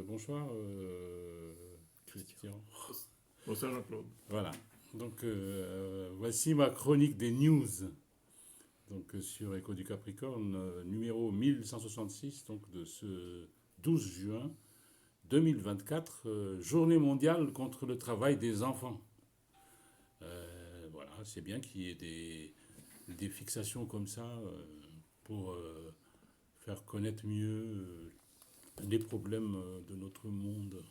Bonsoir, Christian. Bonsoir Jean-Claude. Voilà. Donc, voici ma chronique des news. Donc, sur Écho du Capricorne, numéro 1166, donc de ce 12 juin 2024, journée mondiale contre le travail des enfants. Voilà, c'est bien qu'il y ait des fixations comme ça pour faire connaître mieux les problèmes de notre monde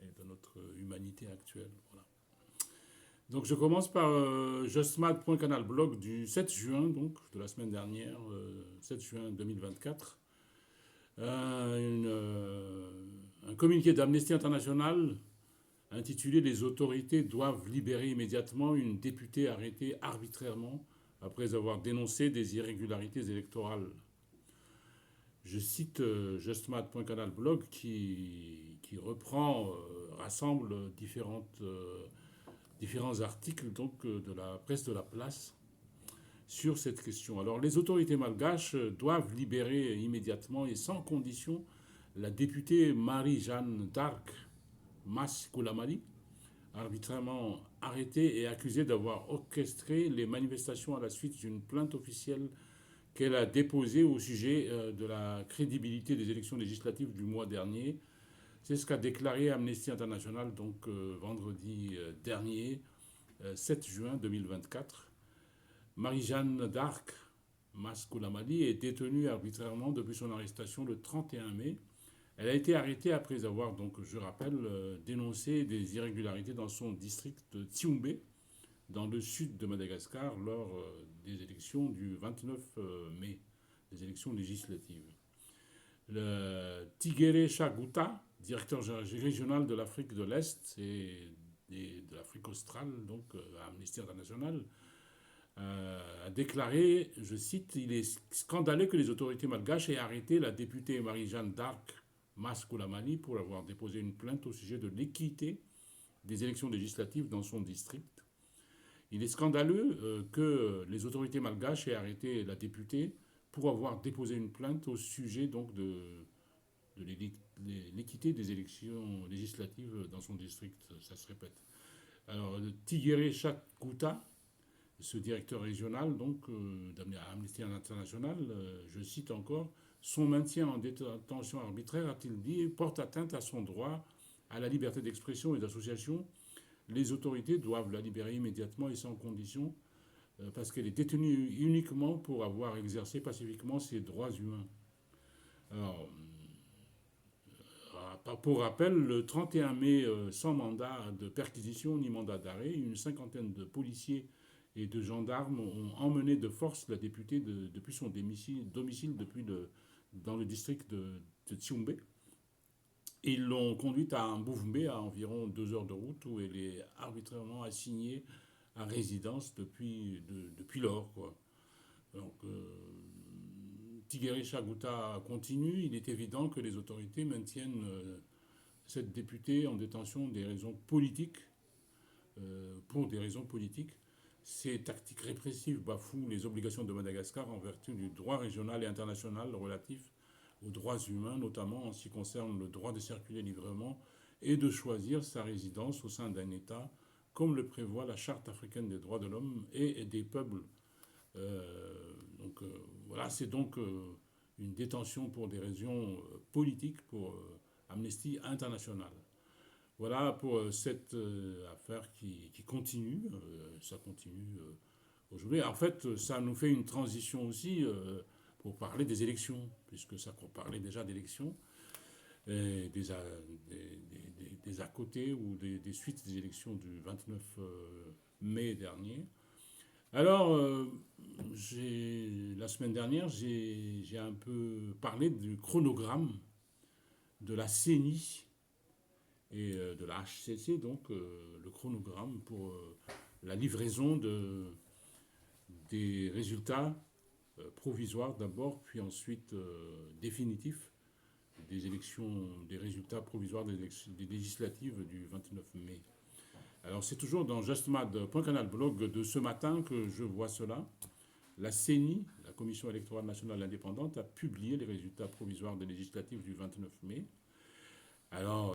et de notre humanité actuelle. Voilà. Donc je commence par justmad.canal blog du 7 juin, donc de la semaine dernière, 7 juin 2024. Un communiqué d'Amnesty International intitulé Les autorités doivent libérer immédiatement une députée arrêtée arbitrairement après avoir dénoncé des irrégularités électorales. Je cite justmad.canal blog qui reprend, rassemble différents articles donc, de la presse de la place sur cette question. Alors, les autorités malgaches doivent libérer immédiatement et sans condition la députée Marie-Jeanne d'Arc Mas Koulamali, arbitrairement arrêtée et accusée d'avoir orchestré les manifestations à la suite d'une plainte officielle qu'elle a déposée au sujet de la crédibilité des élections législatives du mois dernier. C'est ce qu'a déclaré Amnesty International donc vendredi dernier, 7 juin 2024. Marie-Jeanne d'Arc Mas-Koulamali est détenue arbitrairement depuis son arrestation le 31 mai. Elle a été arrêtée après avoir, donc, je rappelle, dénoncé des irrégularités dans son district de Tsioumbé, dans le sud de Madagascar, lors des élections du 29 mai, des élections législatives. Le Tigere Chaguta, directeur régional de l'Afrique de l'Est et de l'Afrique australe, donc à Amnesty International, a déclaré, je cite, il est scandaleux que les autorités malgaches aient arrêté la députée Marie-Jeanne d'Arc Mas-Koulamali pour avoir déposé une plainte au sujet de l'équité des élections législatives dans son district. Il est scandaleux que les autorités malgaches aient arrêté la députée pour avoir déposé une plainte au sujet donc de l'équité des élections législatives dans son district. Ça se répète. Alors, Tigere Chakuta, ce directeur régional donc d'Amnesty International, je cite encore, son maintien en détention arbitraire, a-t-il dit, porte atteinte à son droit à la liberté d'expression et d'association. Les autorités doivent la libérer immédiatement et sans condition parce qu'elle est détenue uniquement pour avoir exercé pacifiquement ses droits humains. Alors, pour rappel, le 31 mai, sans mandat de perquisition ni mandat d'arrêt, une cinquantaine de policiers et de gendarmes ont emmené de force la députée depuis son domicile dans le district de Tsioumbé. Ils l'ont conduite à Mbouvmbé, à environ 2 heures de route, où elle est arbitrairement assignée à résidence depuis lors. Quoi. Donc, Tigere Chaguta continue. Il est évident que les autorités maintiennent cette députée en détention pour des raisons politiques. Ces tactiques répressives bafouent les obligations de Madagascar en vertu du droit régional et international relatif aux droits humains, notamment en ce qui concerne le droit de circuler librement et de choisir sa résidence au sein d'un État, comme le prévoit la Charte africaine des droits de l'homme et des peuples. Voilà, c'est donc une détention pour des raisons politiques pour Amnesty International. Voilà pour cette affaire qui continue. Ça continue aujourd'hui. En fait, ça nous fait une transition aussi pour parler des élections, puisque ça parlait déjà d'élections, et des à côté ou des suites des élections du 29 mai dernier. Alors, la semaine dernière, j'ai un peu parlé du chronogramme de la CENI et de la HCC, donc le chronogramme pour la livraison des résultats provisoires d'abord, puis ensuite définitifs des résultats provisoires des législatives du 29 mai. Alors c'est toujours dans justmad.canal blog de ce matin que je vois cela. La CENI, la Commission électorale nationale indépendante, a publié les résultats provisoires des législatives du 29 mai. Alors,